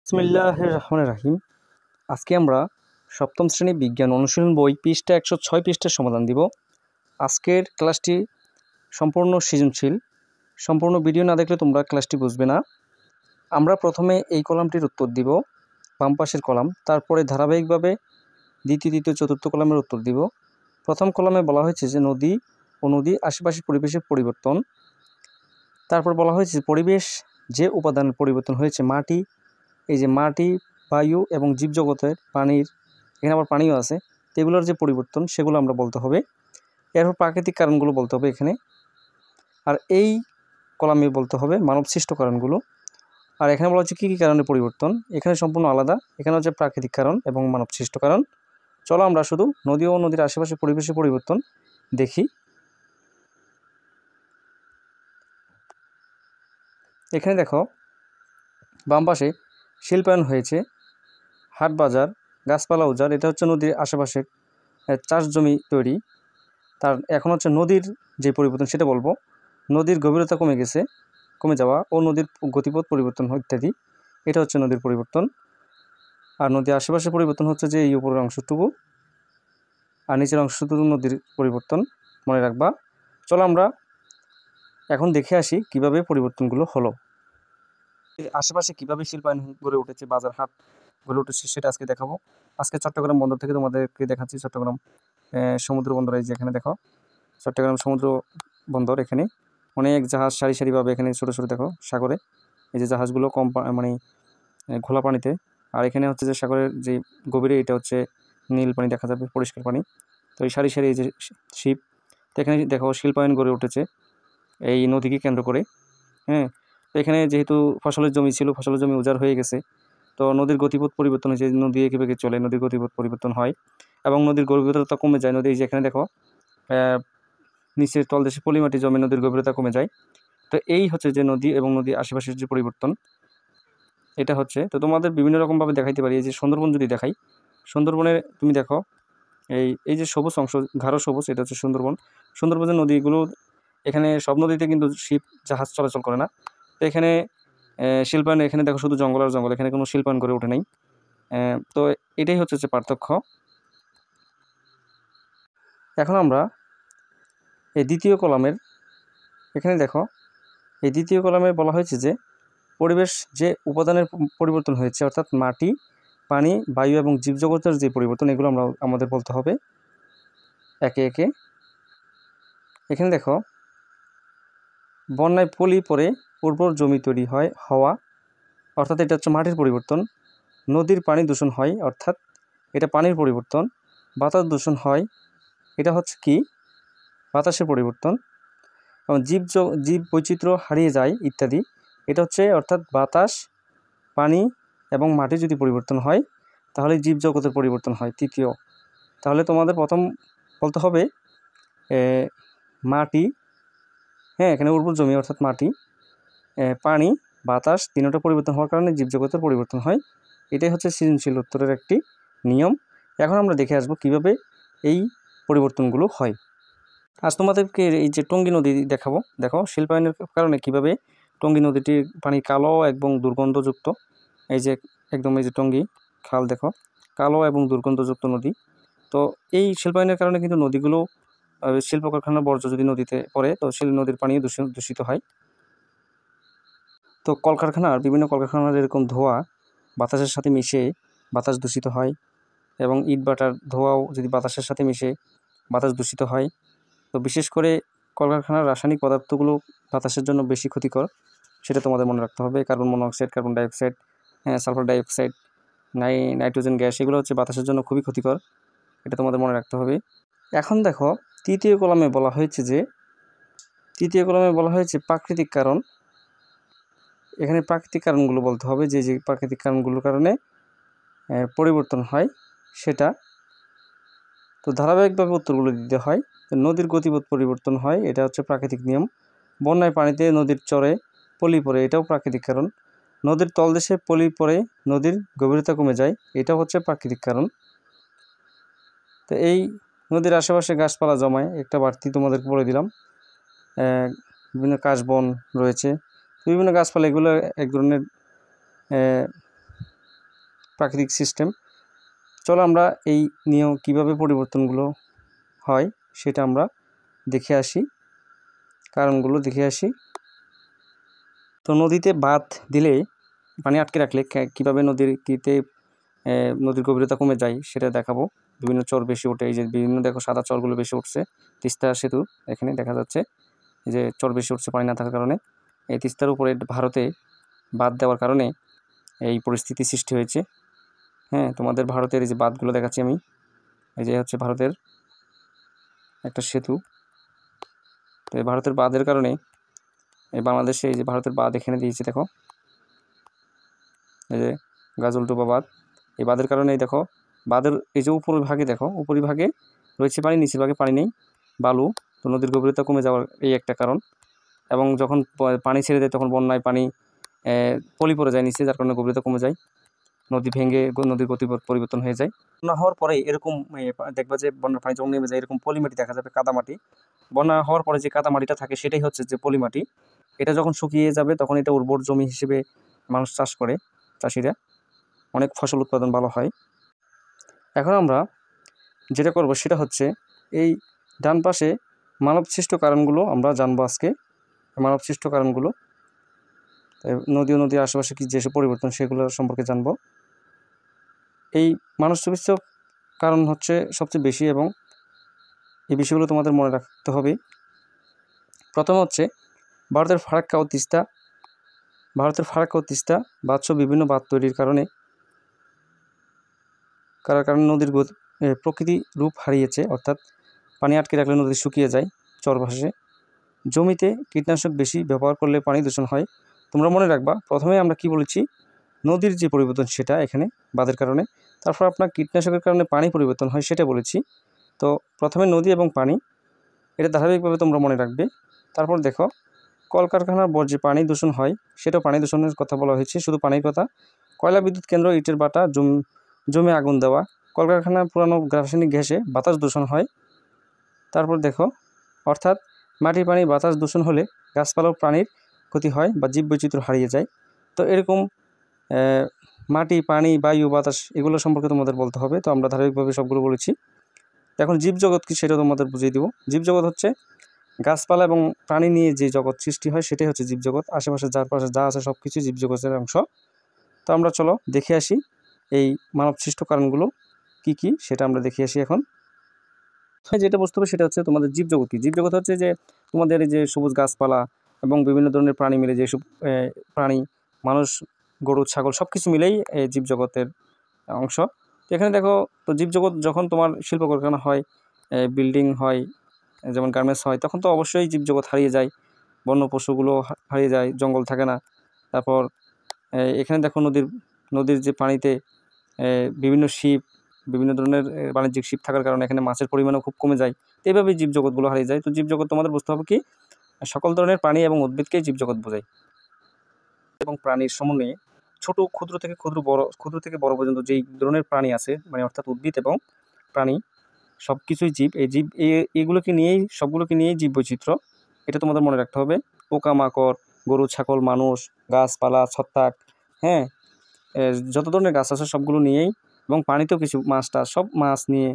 বিসমিল্লাহির রহমানির রহিম। আজকে আমরা সপ্তম শ্রেণী বিজ্ঞান অনুশীলন বই পৃষ্ঠা 106 পৃষ্ঠার সমাধান দিব। আজকের ক্লাসটি সম্পূর্ণ সৃজনশীল। সম্পূর্ণ ভিডিও না দেখলে তোমরা ক্লাসটি বুঝবে না। আমরা প্রথমে এই কলামটির উত্তর দিব, বাম পাশের কলাম। তারপরে ধারাবাহিকভাবে দ্বিতীয়, তৃতীয়, চতুর্থ কলামের উত্তর দিব। প্রথম কলামে বলা হয়েছে যে নদী ও নদীর আশেপাশের পরিবেশের পরিবর্তন। তারপর বলা হয়েছে পরিবেশ যে উপাদানের পরিবর্তন হয়েছে, মাটি, এই যে মাটি, বায়ু এবং জীবজগতের পানির, এখানে আবার পানিও আছে, এগুলোর যে পরিবর্তন সেগুলো আমরা বলতে হবে। এরপর প্রাকৃতিক কারণগুলো বলতে হবে এখানে। আর এই কলামে বলতে হবে মানবসৃষ্ট কারণগুলো। আর এখানে বলা হচ্ছে কী কী কারণে পরিবর্তন, এখানে সম্পূর্ণ আলাদা। এখানে হচ্ছে প্রাকৃতিক কারণ এবং মানবসৃষ্ট কারণ। চলো আমরা শুধু নদী ও নদীর আশেপাশে পরিবেশের পরিবর্তন দেখি। এখানে দেখো বাম পাশে শিল্পায়ন হয়েছে, হাট বাজার, গাছপালা উজাড়, এটা হচ্ছে নদীর আশেপাশে চাষ জমি তৈরি। তার এখন হচ্ছে নদীর যে পরিবর্তন সেটা বলবো। নদীর গভীরতা কমে যাওয়া ও নদীর গতিপথ পরিবর্তন ইত্যাদি, এটা হচ্ছে নদীর পরিবর্তন। আর নদীর আশেপাশে পরিবর্তন হচ্ছে যে এই উপরের অংশটুকু আর নিচের অংশটুকু নদীর পরিবর্তন, মনে রাখবা। চলো আমরা এখন দেখে আসি কিভাবে পরিবর্তনগুলো হলো। আশেপাশে কিভাবে শিল্পায়ন গড়ে উঠেছে, বাজার হাট গড়ে উঠেছে, সেটা আজকে দেখাবো। আজকে চট্টগ্রাম বন্দর থেকে তোমাদেরকে দেখাচ্ছি চট্টগ্রাম সমুদ্র বন্দর। এই যে এখানে দেখো চট্টগ্রাম সমুদ্র বন্দর, এখানে অনেক জাহাজ সারি সারিভাবে এখানে ছোটো ছোটো দেখো সাগরে, এই যে জাহাজগুলো কম মানে ঘোলা পানিতে। আর এখানে হচ্ছে যে সাগরের যে গভীরে, এটা হচ্ছে নীল পানি দেখা যাবে, পরিষ্কার পানি। তো এই সারি সারি এই যে শিপ, তো এখানে দেখো শিল্পায়ন গড়ে উঠেছে এই নদীকে কেন্দ্র করে। হ্যাঁ, তো এখানে যেহেতু ফসলের জমি ছিল, ফসলের জমি উজাড় হয়ে গেছে, তো নদীর গতিপথ পরিবর্তন হয়েছে, নদী এঁকে বেঁকে চলে, নদীর গতিপথ পরিবর্তন হয় এবং নদীর গভীরতা কমে যায়। নদী যেখানে দেখো নিচের তলদেশে পলিমাটি জমে, নদীর গভীরতা কমে যায়। তো এই হচ্ছে যে নদী এবং নদীর আশেপাশের যে পরিবর্তন, এটা হচ্ছে। তো তোমাদের বিভিন্ন রকমভাবে দেখাইতে পারি। এই যে সুন্দরবন যদি দেখাই, সুন্দরবনের তুমি দেখো এই যে সবুজ অংশ, গাঢ় সবুজ, এটা হচ্ছে সুন্দরবন। সুন্দরবনের নদীগুলো, এখানে সব নদীতে কিন্তু শিপ জাহাজ চলাচল করে না। তো এখানে শিল্পায়ন, এখানে দেখো শুধু জঙ্গল আর জঙ্গল, এখানে কোনো শিল্পায়ন গড়ে ওঠে নাই। তো এটাই হচ্ছে যে পার্থক্য। এখন আমরা এই দ্বিতীয় কলামের, এখানে দেখো এই দ্বিতীয় কলামে বলা হয়েছে যে পরিবেশ যে উপাদানের পরিবর্তন হয়েছে, অর্থাৎ মাটি, পানি, বায়ু এবং জীবজগতের যে পরিবর্তন, এগুলো আমাদের বলতে হবে একে একে। এখানে দেখো বন্যায় পলি পরে উর্বর জমি তৈরি হওয়া, অর্থাৎ এটা হচ্ছে মাটির পরিবর্তন। নদীর পানি দূষণ হয়, অর্থাৎ এটা পানির পরিবর্তন। বাতাস দূষণ হয়, এটা হচ্ছে কি বাতাসের পরিবর্তন। এবং জীব বৈচিত্র্য হারিয়ে যায় ইত্যাদি, এটা হচ্ছে অর্থাৎ বাতাস, পানি এবং মাটি যদি পরিবর্তন হয় তাহলে জীবজগতের পরিবর্তন হয় তৃতীয়। তাহলে তোমাদের প্রথম বলতে হবে মাটি, হ্যাঁ, এখানে উর্বর জমি অর্থাৎ মাটি, পানি, বাতাস, তিনটা পরিবর্তন হওয়ার কারণে জীবজগতের পরিবর্তন হয়। এটাই হচ্ছে সৃজনশীল উত্তরের একটি নিয়ম। এখন আমরা দেখে আসবো কিভাবে এই পরিবর্তনগুলো হয়। আজ তোমাদেরকে এই যে টঙ্গী নদী দেখাবো। দেখো শিল্পায়নের কারণে কিভাবে টঙ্গী নদীটির পানি কালো এবং দুর্গন্ধযুক্ত। এই যে একদম এই যে টঙ্গী খাল দেখো, কালো এবং দুর্গন্ধযুক্ত নদী। তো এই শিল্পায়নের কারণে কিন্তু নদীগুলো, শিল্প কারখানার বর্জ্য যদি নদীতে পড়ে, তো সেই নদীর পানিও দূষিত হয়। তো বিভিন্ন কলকারখানার এরকম ধোঁয়া বাতাসের সাথে মিশে বাতাস দূষিত হয়, এবং ইট ভাটার ধোঁয়াও যদি বাতাসের সাথে মিশে বাতাস দূষিত হয়। তো বিশেষ করে কলকারখানার রাসায়নিক পদার্থগুলো বাতাসের জন্য বেশি ক্ষতিকর, সেটা তোমাদের মনে রাখতে হবে। Carbon monoxide, carbon dioxide, sulphur dioxide, nitrogen gas, এগুলো হচ্ছে বাতাসের জন্য খুবই ক্ষতিকর, এটা তোমাদের মনে রাখতে হবে। এখন দেখো তৃতীয় কলামে বলা হয়েছে প্রাকৃতিক কারণ। এখানে প্রাকৃতিক কারণগুলো বলতে হবে, যে যে প্রাকৃতিক কারণগুলোর কারণে পরিবর্তন হয় সেটা। তো ধারাবাহিকভাবে উত্তরগুলো দিতে হয়। নদীর গতিপথ পরিবর্তন হয়, এটা হচ্ছে প্রাকৃতিক নিয়ম। বন্যায় পানিতে নদীর চরে পলি পড়ে, এটাও প্রাকৃতিক কারণ। নদীর তলদেশে পলি পড়ে নদীর গভীরতা কমে যায়, এটাও হচ্ছে প্রাকৃতিক কারণ। তো এই নদীর আশেপাশে গাছপালা জমায়, একটা বাড়তি তোমাদেরকে বলে দিলাম। বিভিন্ন কাশবন রয়েছে, বিভিন্ন গাছপালা, এগুলো এক ধরনের প্রাকৃতিক সিস্টেম। চলো আমরা এই নিয়েও কীভাবে পরিবর্তনগুলো হয় সেটা আমরা দেখে আসি, কারণগুলো দেখে আসি। তো নদীতে বাঁধ দিলে, পানি আটকে রাখলে কীভাবে নদীর গভীরতা কমে যায় সেটা দেখাবো। বিভিন্ন চর বেশি ওঠে, এই যে বিভিন্ন দেখো সাদা চরগুলো বেশি উঠছে। তিস্তা সেতু এখানে দেখা যাচ্ছে যে চর বেশি উঠছে পানি না থাকার কারণে। এই তিস্তার উপরে ভারতে বাঁধ দেওয়ার কারণে এই পরিস্থিতি সৃষ্টি হয়েছে। হ্যাঁ, তোমাদের ভারতের এই যে বাঁধগুলো দেখাচ্ছি আমি, এই যে হচ্ছে ভারতের একটা সেতু। তো এই ভারতের বাঁধের কারণে এই বাংলাদেশে এই যে ভারতের বাঁধ এখানে দিয়েছে দেখো, এই যে গাজলডোবা বাঁধ। এই বাঁধের কারণে এই দেখো বাঁধের এই যে উপরিভাগে দেখো, উপরিভাগে রয়েছে পানি, নিচের ভাগে পানি নেই, বালু। তো নদীর গভীরতা কমে যাওয়ার এই একটা কারণ। এবং যখন পানি ছেড়ে দেয় তখন বন্যায় পানি পলি পড়ে যায় নিচে, যার কারণে গভীরতা কমে যায়, নদী ভেঙে নদীর গতি পরিবর্তন হয়ে যায়। বন্যা হওয়ার পরে এরকম দেখবা যে বন্যার পানি যখন নেমে যায় এরকম পলিমাটি দেখা যাবে, কাদামাটি। বন্যা হওয়ার পরে যে কাদামাটিটা থাকে সেটাই হচ্ছে যে পলিমাটি। এটা যখন শুকিয়ে যাবে তখন এটা উর্বর জমি হিসেবে মানুষ চাষ করে, চাষিরা অনেক ফসল উৎপাদন ভালো হয়। এখন আমরা যেটা করব সেটা হচ্ছে এই ডান পাশে মানবসৃষ্ট কারণগুলো আমরা জানবো আজকে। মানবসৃষ্ট কারণগুলো, নদী ও নদীর আশেপাশে কি যেসব পরিবর্তন সেগুলো সম্পর্কে জানবো। এই মানবসৃষ্ট কারণ হচ্ছে সবচেয়ে বেশি এবং এই বিষয়গুলো তোমাদের মনে রাখতে হবে। প্রথম হচ্ছে ভারতের ফারাক্কা ও তিস্তা। ভারতের ফারাক্কা ও তিস্তা বাঁধসহ বিভিন্ন বাঁধ তৈরির কারণে নদীর প্রকৃতি রূপ হারিয়েছে, অর্থাৎ পানি আটকে রাখলে নদী শুকিয়ে যায়, চর ভাসে। জমিতে কীটনাশক বেশি ব্যবহার করলে পানি দূষণ হয়। তোমরা মনে রাখবা, প্রথমে আমরা কি বলেছি, নদীর যে পরিবর্তন সেটা এখানে বাঁধের কারণে, তারপর আপনার কীটনাশকের কারণে পানি পরিবর্তন হয় সেটা বলেছি। তো প্রথমে নদী এবং পানি, এটা ধারাবাহিকভাবে তোমরা মনে রাখবে। তারপর দেখো কলকারখানার বর্জ্যে পানি দূষণ হয়, সেটাও পানি দূষণের কথা বলা হয়েছে, শুধু পানির কথা। কয়লা বিদ্যুৎ কেন্দ্র, ইটের বাটা, জমে আগুন দেওয়া, কলকারখানার পুরানো রাসায়নিক গ্যাসে বাতাস দূষণ হয়। তারপর দেখো অর্থাৎ মাটি, পানি, বাতাস দূষণ হলে গাছপালা ও প্রাণীর ক্ষতি হয় বা জীববৈচিত্র্য হারিয়ে যায়। তো এরকম মাটি, পানি, বায়ু, বাতাস এগুলো সম্পর্কে তোমাদের বলতে হবে। তো আমরা ধারাবাহিকভাবে সবগুলো বলেছি। এখন জীবজগৎ কি সেটা তোমাদের বুঝিয়ে দেবো। জীবজগৎ হচ্ছে গাছপালা এবং প্রাণী নিয়ে যে জগৎ সৃষ্টি হয় সেটাই হচ্ছে জীবজগৎ। আশেপাশে যার পাশে যা আছে সব কিছু জীবজগতের অংশ। তো আমরা চলো দেখে আসি এই মানব সৃষ্ট কারণগুলো কি কি সেটা আমরা দেখে আসি এখন। যেটা বুঝতে হবে সেটা হচ্ছে তোমাদের জীবজগৎ কি। জীবজগৎ হচ্ছে যে তোমাদের এই যে সবুজ গাছপালা এবং বিভিন্ন ধরনের প্রাণী মিলে যেসব প্রাণী, মানুষ, গরু, ছাগল সব কিছু মিলেই জীবজগতের অংশ। তো এখানে দেখো, তো জীবজগৎ যখন তোমার শিল্প কারখানা হয়, বিল্ডিং হয়, যেমন গার্মেন্টস হয়, তখন তো অবশ্যই জীবজগৎ হারিয়ে যায়, বন্য পশুগুলো হারিয়ে যায়, জঙ্গল থাকে না। তারপর এখানে দেখো নদীর যে পানিতে বিভিন্ন শিপ, বিভিন্ন ধরনের বাণিজ্যিক শিপ থাকার কারণে এখানে মাছের পরিমাণও খুব কমে যায়। তো এইভাবেই জীবজগৎগুলো হারিয়ে যায়। তো জীবজগৎ তোমাদের বুঝতে হবে কি, সকল ধরনের প্রাণী এবং উদ্ভিদকেই জীবজগৎ বোঝায়। এবং প্রাণীর সমন্বয়ে ক্ষুদ্র থেকে বড় পর্যন্ত যেই ধরনের প্রাণী আছে, মানে অর্থাৎ উদ্ভিদ এবং প্রাণী সব কিছুই জীব। এই জীব সবগুলোকে নিয়েই জীববৈচিত্র্য, এটা তোমাদের মনে রাখতে হবে। পোকামাকড়, গরু, ছাগল, মানুষ, গাছপালা, ছত্রাক, হ্যাঁ, যত ধরনের গাছ আছে সবগুলো নিয়েই, এবং পানিতেও কিছু সব মাছ নিয়ে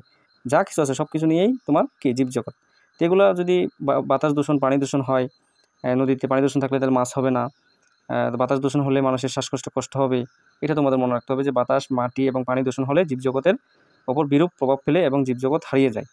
যা কিছু আছে সব কিছু নিয়েই তোমার কি জীবজগৎ। তো এগুলো যদি বাতাস দূষণ, পানি দূষণ হয়, নদীতে পানি দূষণ থাকলে তাহলে মাছ হবে না, বাতাস দূষণ হলে মানুষের শ্বাসকষ্ট কষ্ট হবে। এটা তোমাদের মনে রাখতে হবে যে বাতাস, মাটি এবং পানি দূষণ হলে জীবজগতের ওপর বিরূপ প্রভাব ফেলে এবং জীবজগৎ হারিয়ে যায়।